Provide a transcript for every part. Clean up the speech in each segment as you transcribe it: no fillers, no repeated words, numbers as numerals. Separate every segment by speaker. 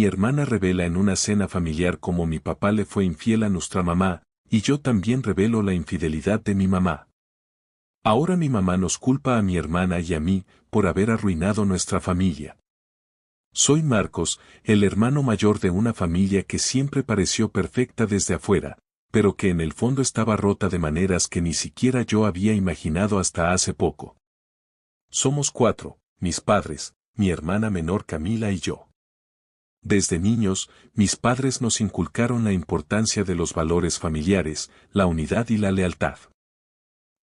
Speaker 1: Mi hermana revela en una cena familiar cómo mi papá le fue infiel a nuestra mamá, y yo también revelo la infidelidad de mi mamá. Ahora mi mamá nos culpa a mi hermana y a mí por haber arruinado nuestra familia. Soy Marcos, el hermano mayor de una familia que siempre pareció perfecta desde afuera, pero que en el fondo estaba rota de maneras que ni siquiera yo había imaginado hasta hace poco. Somos 4, mis padres, mi hermana menor Camila y yo. Desde niños, mis padres nos inculcaron la importancia de los valores familiares, la unidad y la lealtad.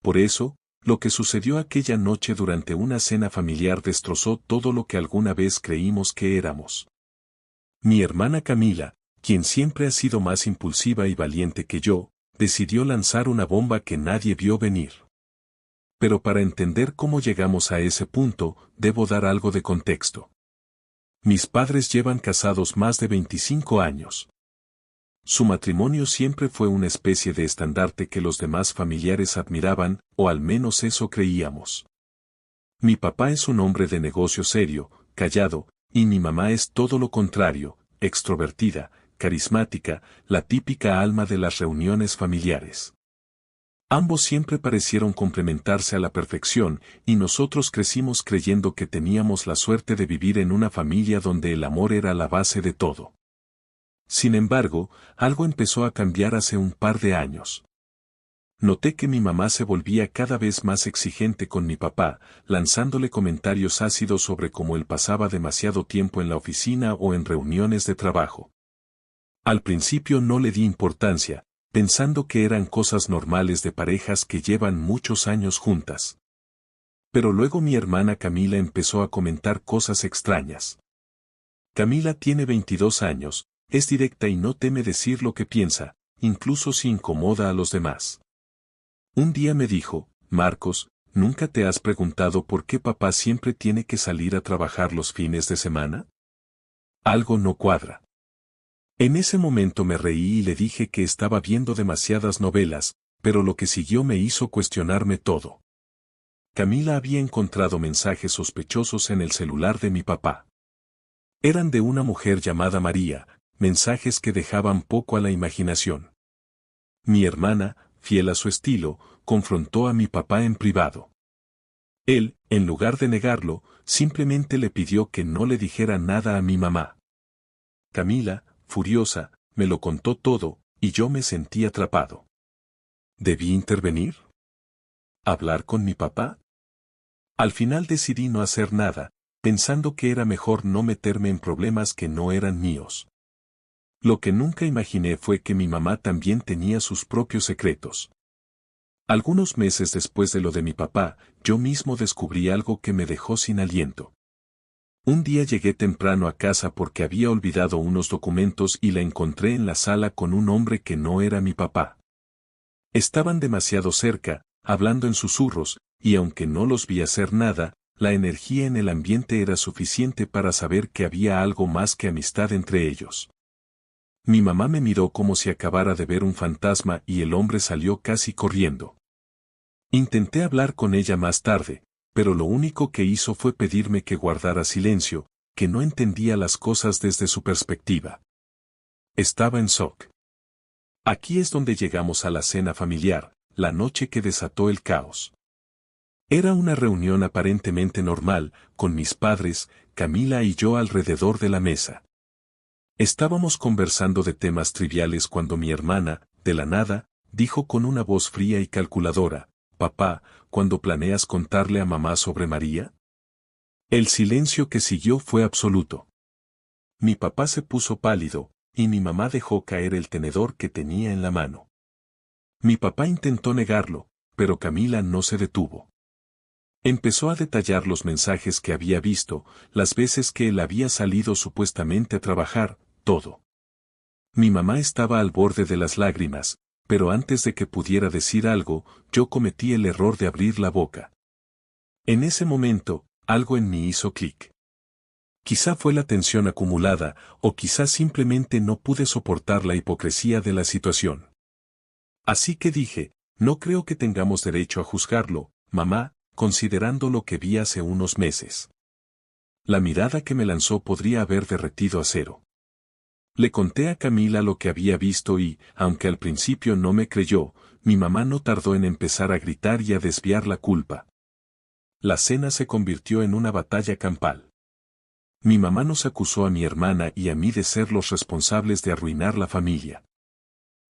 Speaker 1: Por eso, lo que sucedió aquella noche durante una cena familiar destrozó todo lo que alguna vez creímos que éramos. Mi hermana Camila, quien siempre ha sido más impulsiva y valiente que yo, decidió lanzar una bomba que nadie vio venir. Pero para entender cómo llegamos a ese punto, debo dar algo de contexto. Mis padres llevan casados más de 25 años. Su matrimonio siempre fue una especie de estandarte que los demás familiares admiraban, o al menos eso creíamos. Mi papá es un hombre de negocio serio, callado, y mi mamá es todo lo contrario, extrovertida, carismática, la típica alma de las reuniones familiares. Ambos siempre parecieron complementarse a la perfección, y nosotros crecimos creyendo que teníamos la suerte de vivir en una familia donde el amor era la base de todo. Sin embargo, algo empezó a cambiar hace un par de años. Noté que mi mamá se volvía cada vez más exigente con mi papá, lanzándole comentarios ácidos sobre cómo él pasaba demasiado tiempo en la oficina o en reuniones de trabajo. Al principio no le di importancia, pensando que eran cosas normales de parejas que llevan muchos años juntas. Pero luego mi hermana Camila empezó a comentar cosas extrañas. Camila tiene 22 años, es directa y no teme decir lo que piensa, incluso si incomoda a los demás. Un día me dijo, Marcos, ¿nunca te has preguntado por qué papá siempre tiene que salir a trabajar los fines de semana? Algo no cuadra. En ese momento me reí y le dije que estaba viendo demasiadas novelas, pero lo que siguió me hizo cuestionarme todo. Camila había encontrado mensajes sospechosos en el celular de mi papá. Eran de una mujer llamada María, mensajes que dejaban poco a la imaginación. Mi hermana, fiel a su estilo, confrontó a mi papá en privado. Él, en lugar de negarlo, simplemente le pidió que no le dijera nada a mi mamá. Camila, furiosa, me lo contó todo, y yo me sentí atrapado. ¿Debí intervenir? ¿Hablar con mi papá? Al final decidí no hacer nada, pensando que era mejor no meterme en problemas que no eran míos. Lo que nunca imaginé fue que mi mamá también tenía sus propios secretos. Algunos meses después de lo de mi papá, yo mismo descubrí algo que me dejó sin aliento. Un día llegué temprano a casa porque había olvidado unos documentos y la encontré en la sala con un hombre que no era mi papá. Estaban demasiado cerca, hablando en susurros, y aunque no los vi hacer nada, la energía en el ambiente era suficiente para saber que había algo más que amistad entre ellos. Mi mamá me miró como si acabara de ver un fantasma y el hombre salió casi corriendo. Intenté hablar con ella más tarde, pero lo único que hizo fue pedirme que guardara silencio, que no entendía las cosas desde su perspectiva. Estaba en shock. Aquí es donde llegamos a la cena familiar, la noche que desató el caos. Era una reunión aparentemente normal, con mis padres, Camila y yo alrededor de la mesa. Estábamos conversando de temas triviales cuando mi hermana, de la nada, dijo con una voz fría y calculadora, «Papá, ¿cuándo planeas contarle a mamá sobre María?» El silencio que siguió fue absoluto. Mi papá se puso pálido, y mi mamá dejó caer el tenedor que tenía en la mano. Mi papá intentó negarlo, pero Camila no se detuvo. Empezó a detallar los mensajes que había visto, las veces que él había salido supuestamente a trabajar, todo. Mi mamá estaba al borde de las lágrimas, pero antes de que pudiera decir algo, yo cometí el error de abrir la boca. En ese momento, algo en mí hizo clic. Quizá fue la tensión acumulada, o quizá simplemente no pude soportar la hipocresía de la situación. Así que dije, no creo que tengamos derecho a juzgarlo, mamá, considerando lo que vi hace unos meses. La mirada que me lanzó podría haber derretido acero. Le conté a Camila lo que había visto y, aunque al principio no me creyó, mi mamá no tardó en empezar a gritar y a desviar la culpa. La cena se convirtió en una batalla campal. Mi mamá nos acusó a mi hermana y a mí de ser los responsables de arruinar la familia.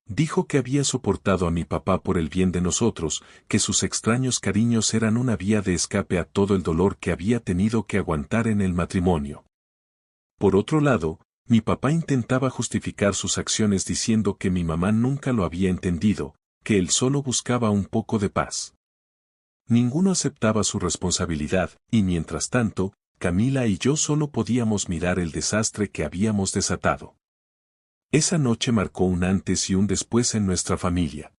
Speaker 1: Dijo que había soportado a mi papá por el bien de nosotros, que sus extraños cariños eran una vía de escape a todo el dolor que había tenido que aguantar en el matrimonio. Por otro lado, mi papá intentaba justificar sus acciones diciendo que mi mamá nunca lo había entendido, que él solo buscaba un poco de paz. Ninguno aceptaba su responsabilidad, y mientras tanto, Camila y yo solo podíamos mirar el desastre que habíamos desatado. Esa noche marcó un antes y un después en nuestra familia.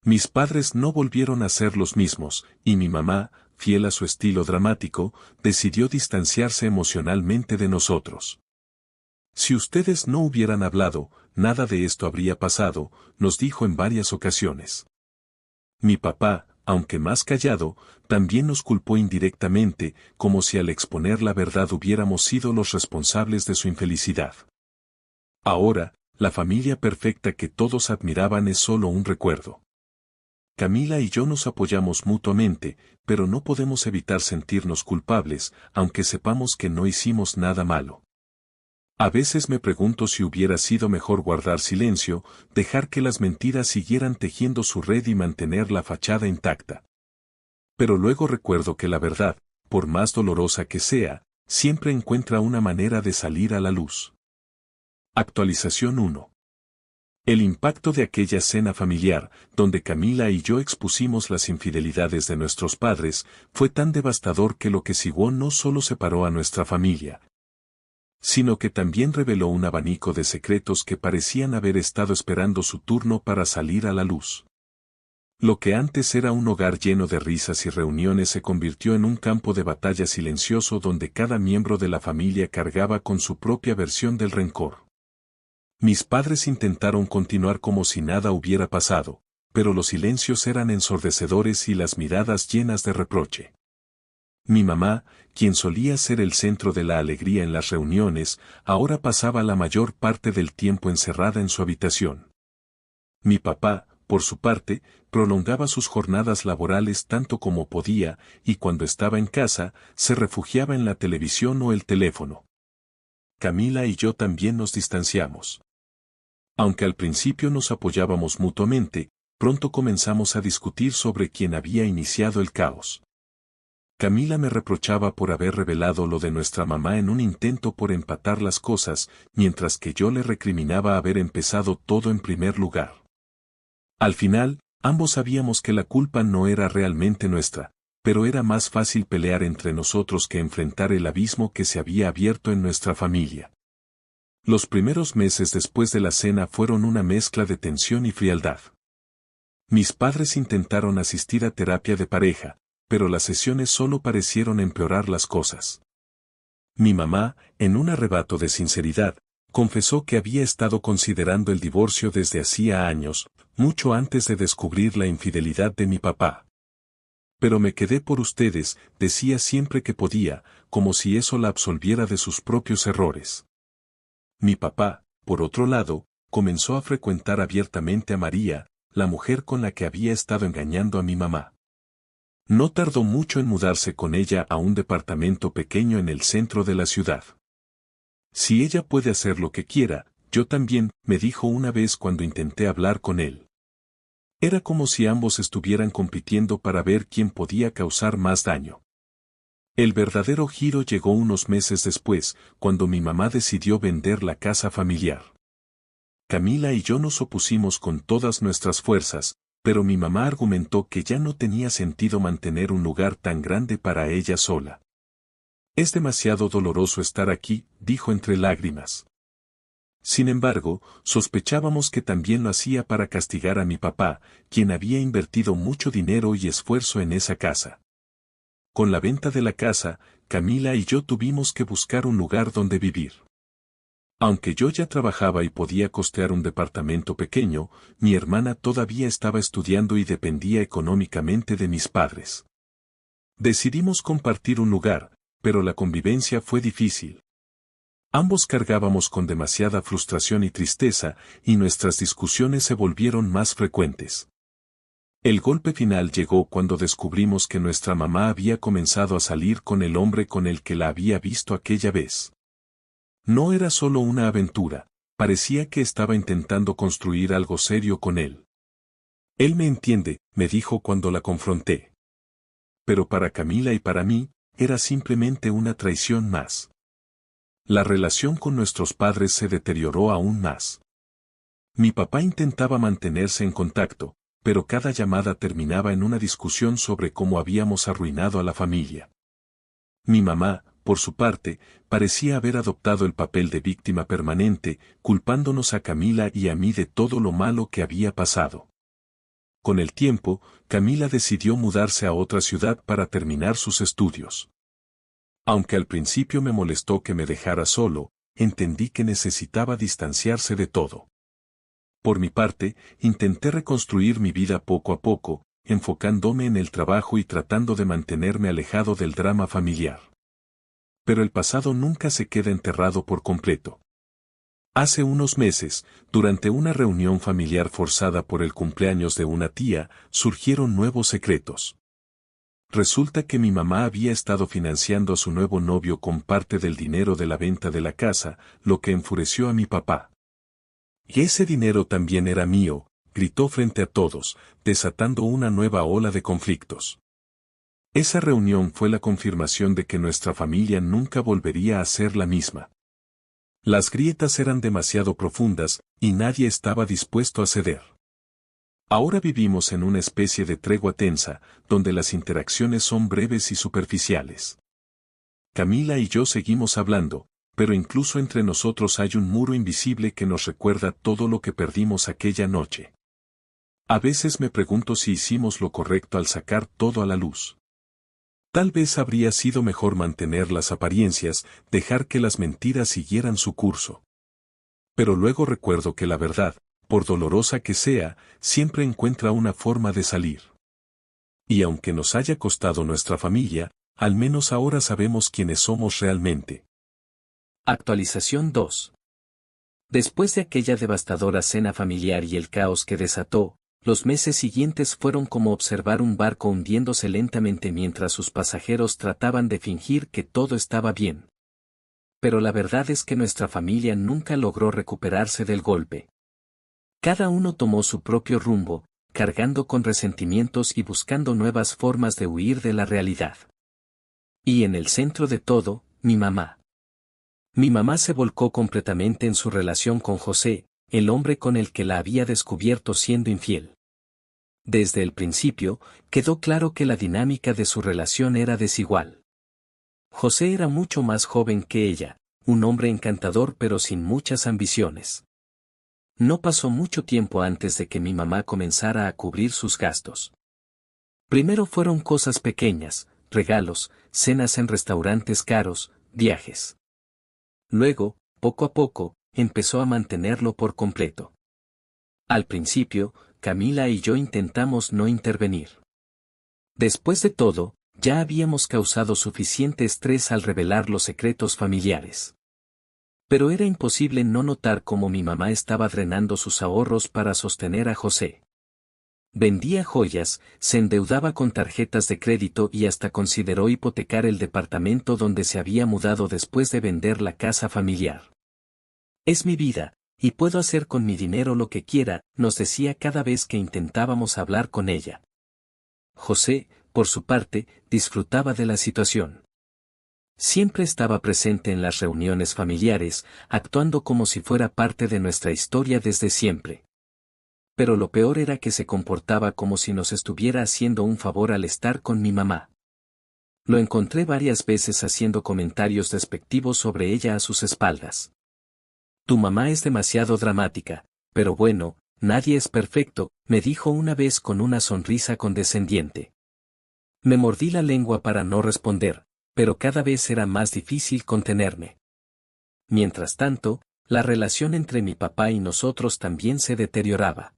Speaker 1: Mis padres no volvieron a ser los mismos, y mi mamá, fiel a su estilo dramático, decidió distanciarse emocionalmente de nosotros. Si ustedes no hubieran hablado, nada de esto habría pasado, nos dijo en varias ocasiones. Mi papá, aunque más callado, también nos culpó indirectamente, como si al exponer la verdad hubiéramos sido los responsables de su infelicidad. Ahora, la familia perfecta que todos admiraban es solo un recuerdo. Camila y yo nos apoyamos mutuamente, pero no podemos evitar sentirnos culpables, aunque sepamos que no hicimos nada malo. A veces me pregunto si hubiera sido mejor guardar silencio, dejar que las mentiras siguieran tejiendo su red y mantener la fachada intacta. Pero luego recuerdo que la verdad, por más dolorosa que sea, siempre encuentra una manera de salir a la luz. Actualización 1. El impacto de aquella cena familiar, donde Camila y yo expusimos las infidelidades de nuestros padres, fue tan devastador que lo que siguió no solo separó a nuestra familia, sino que también reveló un abanico de secretos que parecían haber estado esperando su turno para salir a la luz. Lo que antes era un hogar lleno de risas y reuniones se convirtió en un campo de batalla silencioso donde cada miembro de la familia cargaba con su propia versión del rencor. Mis padres intentaron continuar como si nada hubiera pasado, pero los silencios eran ensordecedores y las miradas llenas de reproche. Mi mamá, quien solía ser el centro de la alegría en las reuniones, ahora pasaba la mayor parte del tiempo encerrada en su habitación. Mi papá, por su parte, prolongaba sus jornadas laborales tanto como podía, y cuando estaba en casa, se refugiaba en la televisión o el teléfono. Camila y yo también nos distanciamos. Aunque al principio nos apoyábamos mutuamente, pronto comenzamos a discutir sobre quién había iniciado el caos. Camila me reprochaba por haber revelado lo de nuestra mamá en un intento por empatar las cosas, mientras que yo le recriminaba haber empezado todo en primer lugar. Al final, ambos sabíamos que la culpa no era realmente nuestra, pero era más fácil pelear entre nosotros que enfrentar el abismo que se había abierto en nuestra familia. Los primeros meses después de la cena fueron una mezcla de tensión y frialdad. Mis padres intentaron asistir a terapia de pareja, pero las sesiones solo parecieron empeorar las cosas. Mi mamá, en un arrebato de sinceridad, confesó que había estado considerando el divorcio desde hacía años, mucho antes de descubrir la infidelidad de mi papá. Pero me quedé por ustedes, decía siempre que podía, como si eso la absolviera de sus propios errores. Mi papá, por otro lado, comenzó a frecuentar abiertamente a María, la mujer con la que había estado engañando a mi mamá. No tardó mucho en mudarse con ella a un departamento pequeño en el centro de la ciudad. Si ella puede hacer lo que quiera, yo también, me dijo una vez cuando intenté hablar con él. Era como si ambos estuvieran compitiendo para ver quién podía causar más daño. El verdadero giro llegó unos meses después, cuando mi mamá decidió vender la casa familiar. Camila y yo nos opusimos con todas nuestras fuerzas, pero mi mamá argumentó que ya no tenía sentido mantener un lugar tan grande para ella sola. Es demasiado doloroso estar aquí, dijo entre lágrimas. Sin embargo, sospechábamos que también lo hacía para castigar a mi papá, quien había invertido mucho dinero y esfuerzo en esa casa. Con la venta de la casa, Camila y yo tuvimos que buscar un lugar donde vivir. Aunque yo ya trabajaba y podía costear un departamento pequeño, mi hermana todavía estaba estudiando y dependía económicamente de mis padres. Decidimos compartir un lugar, pero la convivencia fue difícil. Ambos cargábamos con demasiada frustración y tristeza, y nuestras discusiones se volvieron más frecuentes. El golpe final llegó cuando descubrimos que nuestra mamá había comenzado a salir con el hombre con el que la había visto aquella vez. No era solo una aventura, parecía que estaba intentando construir algo serio con él. Él me entiende, me dijo cuando la confronté. Pero para Camila y para mí, era simplemente una traición más. La relación con nuestros padres se deterioró aún más. Mi papá intentaba mantenerse en contacto, pero cada llamada terminaba en una discusión sobre cómo habíamos arruinado a la familia. Mi mamá, por su parte, parecía haber adoptado el papel de víctima permanente, culpándonos a Camila y a mí de todo lo malo que había pasado. Con el tiempo, Camila decidió mudarse a otra ciudad para terminar sus estudios. Aunque al principio me molestó que me dejara solo, entendí que necesitaba distanciarse de todo. Por mi parte, intenté reconstruir mi vida poco a poco, enfocándome en el trabajo y tratando de mantenerme alejado del drama familiar. Pero el pasado nunca se queda enterrado por completo. Hace unos meses, durante una reunión familiar forzada por el cumpleaños de una tía, surgieron nuevos secretos. Resulta que mi mamá había estado financiando a su nuevo novio con parte del dinero de la venta de la casa, lo que enfureció a mi papá. Y ese dinero también era mío, gritó frente a todos, desatando una nueva ola de conflictos. Esa reunión fue la confirmación de que nuestra familia nunca volvería a ser la misma. Las grietas eran demasiado profundas, y nadie estaba dispuesto a ceder. Ahora vivimos en una especie de tregua tensa, donde las interacciones son breves y superficiales. Camila y yo seguimos hablando, pero incluso entre nosotros hay un muro invisible que nos recuerda todo lo que perdimos aquella noche. A veces me pregunto si hicimos lo correcto al sacar todo a la luz. Tal vez habría sido mejor mantener las apariencias, dejar que las mentiras siguieran su curso. Pero luego recuerdo que la verdad, por dolorosa que sea, siempre encuentra una forma de salir. Y aunque nos haya costado nuestra familia, al menos ahora sabemos quiénes somos realmente.
Speaker 2: Actualización 2. Después de aquella devastadora cena familiar y el caos que desató, los meses siguientes fueron como observar un barco hundiéndose lentamente mientras sus pasajeros trataban de fingir que todo estaba bien. Pero la verdad es que nuestra familia nunca logró recuperarse del golpe. Cada uno tomó su propio rumbo, cargando con resentimientos y buscando nuevas formas de huir de la realidad. Y en el centro de todo, mi mamá. Mi mamá se volcó completamente en su relación con José, el hombre con el que la había descubierto siendo infiel. Desde el principio, quedó claro que la dinámica de su relación era desigual. José era mucho más joven que ella, un hombre encantador pero sin muchas ambiciones. No pasó mucho tiempo antes de que mi mamá comenzara a cubrir sus gastos. Primero fueron cosas pequeñas, regalos, cenas en restaurantes caros, viajes. Luego, poco a poco, empezó a mantenerlo por completo. Al principio, Camila y yo intentamos no intervenir. Después de todo, ya habíamos causado suficiente estrés al revelar los secretos familiares. Pero era imposible no notar cómo mi mamá estaba drenando sus ahorros para sostener a José. Vendía joyas, se endeudaba con tarjetas de crédito y hasta consideró hipotecar el departamento donde se había mudado después de vender la casa familiar. Es mi vida, y puedo hacer con mi dinero lo que quiera, nos decía cada vez que intentábamos hablar con ella. José, por su parte, disfrutaba de la situación. Siempre estaba presente en las reuniones familiares, actuando como si fuera parte de nuestra historia desde siempre. Pero lo peor era que se comportaba como si nos estuviera haciendo un favor al estar con mi mamá. Lo encontré varias veces haciendo comentarios despectivos sobre ella a sus espaldas. Tu mamá es demasiado dramática, pero bueno, nadie es perfecto, me dijo una vez con una sonrisa condescendiente. Me mordí la lengua para no responder, pero cada vez era más difícil contenerme. Mientras tanto, la relación entre mi papá y nosotros también se deterioraba.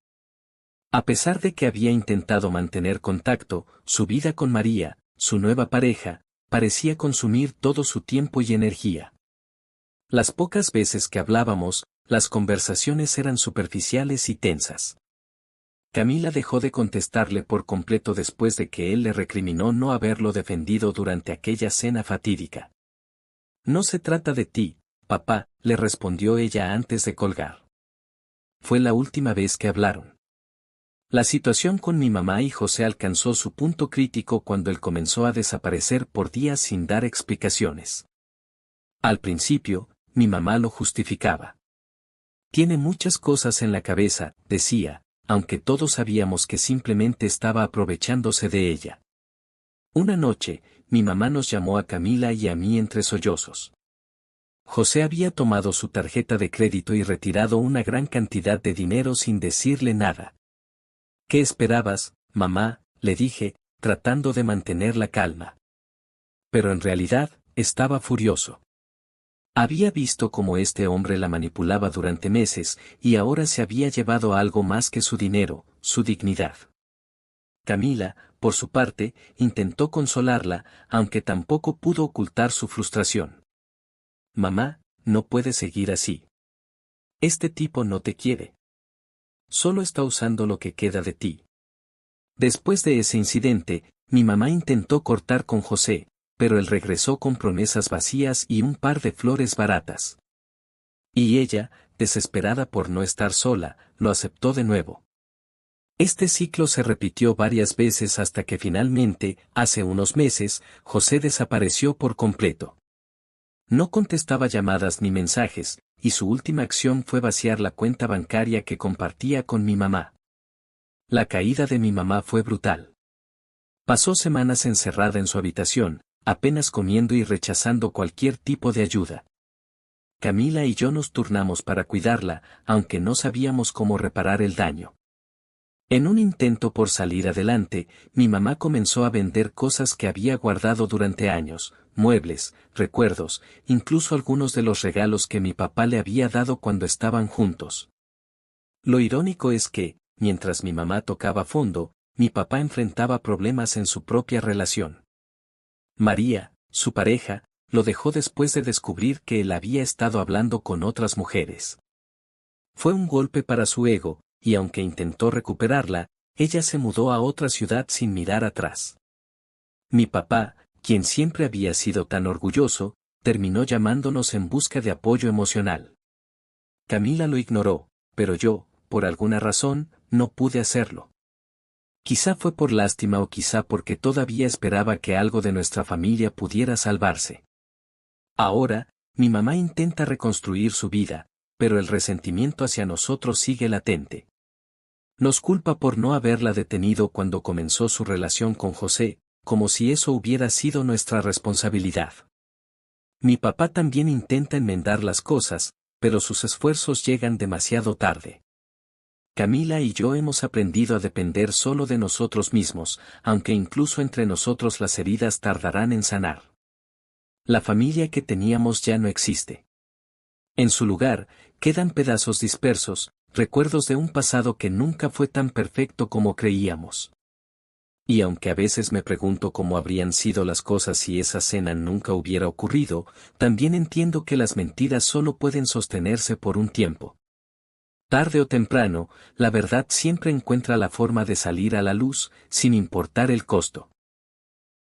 Speaker 2: A pesar de que había intentado mantener contacto, su vida con María, su nueva pareja, parecía consumir todo su tiempo y energía. Las pocas veces que hablábamos, las conversaciones eran superficiales y tensas. Camila dejó de contestarle por completo después de que él le recriminó no haberlo defendido durante aquella cena fatídica. No se trata de ti, papá, le respondió ella antes de colgar. Fue la última vez que hablaron. La situación con mi mamá y José alcanzó su punto crítico cuando él comenzó a desaparecer por días sin dar explicaciones. Al principio, mi mamá lo justificaba. Tiene muchas cosas en la cabeza, decía, aunque todos sabíamos que simplemente estaba aprovechándose de ella. Una noche, mi mamá nos llamó a Camila y a mí entre sollozos. José había tomado su tarjeta de crédito y retirado una gran cantidad de dinero sin decirle nada. ¿Qué esperabas, mamá?, le dije, tratando de mantener la calma. Pero en realidad, estaba furioso. Había visto cómo este hombre la manipulaba durante meses, y ahora se había llevado algo más que su dinero, su dignidad. Camila, por su parte, intentó consolarla, aunque tampoco pudo ocultar su frustración. Mamá, no puedes seguir así. Este tipo no te quiere. Solo está usando lo que queda de ti. Después de ese incidente, mi mamá intentó cortar con José, pero él regresó con promesas vacías y un par de flores baratas. Y ella, desesperada por no estar sola, lo aceptó de nuevo. Este ciclo se repitió varias veces hasta que finalmente, hace unos meses, José desapareció por completo. No contestaba llamadas ni mensajes, y su última acción fue vaciar la cuenta bancaria que compartía con mi mamá. La caída de mi mamá fue brutal. Pasó semanas encerrada en su habitación, apenas comiendo y rechazando cualquier tipo de ayuda. Camila y yo nos turnamos para cuidarla, aunque no sabíamos cómo reparar el daño. En un intento por salir adelante, mi mamá comenzó a vender cosas que había guardado durante años, muebles, recuerdos, incluso algunos de los regalos que mi papá le había dado cuando estaban juntos. Lo irónico es que, mientras mi mamá tocaba fondo, mi papá enfrentaba problemas en su propia relación. María, su pareja, lo dejó después de descubrir que él había estado hablando con otras mujeres. Fue un golpe para su ego, y aunque intentó recuperarla, ella se mudó a otra ciudad sin mirar atrás. Mi papá, quien siempre había sido tan orgulloso, terminó llamándonos en busca de apoyo emocional. Camila lo ignoró, pero yo, por alguna razón, no pude hacerlo. Quizá fue por lástima o quizá porque todavía esperaba que algo de nuestra familia pudiera salvarse. Ahora, mi mamá intenta reconstruir su vida, pero el resentimiento hacia nosotros sigue latente. Nos culpa por no haberla detenido cuando comenzó su relación con José, como si eso hubiera sido nuestra responsabilidad. Mi papá también intenta enmendar las cosas, pero sus esfuerzos llegan demasiado tarde. Camila y yo hemos aprendido a depender solo de nosotros mismos, aunque incluso entre nosotros las heridas tardarán en sanar. La familia que teníamos ya no existe. En su lugar, quedan pedazos dispersos, recuerdos de un pasado que nunca fue tan perfecto como creíamos. Y aunque a veces me pregunto cómo habrían sido las cosas si esa cena nunca hubiera ocurrido, también entiendo que las mentiras solo pueden sostenerse por un tiempo. Tarde o temprano, la verdad siempre encuentra la forma de salir a la luz, sin importar el costo.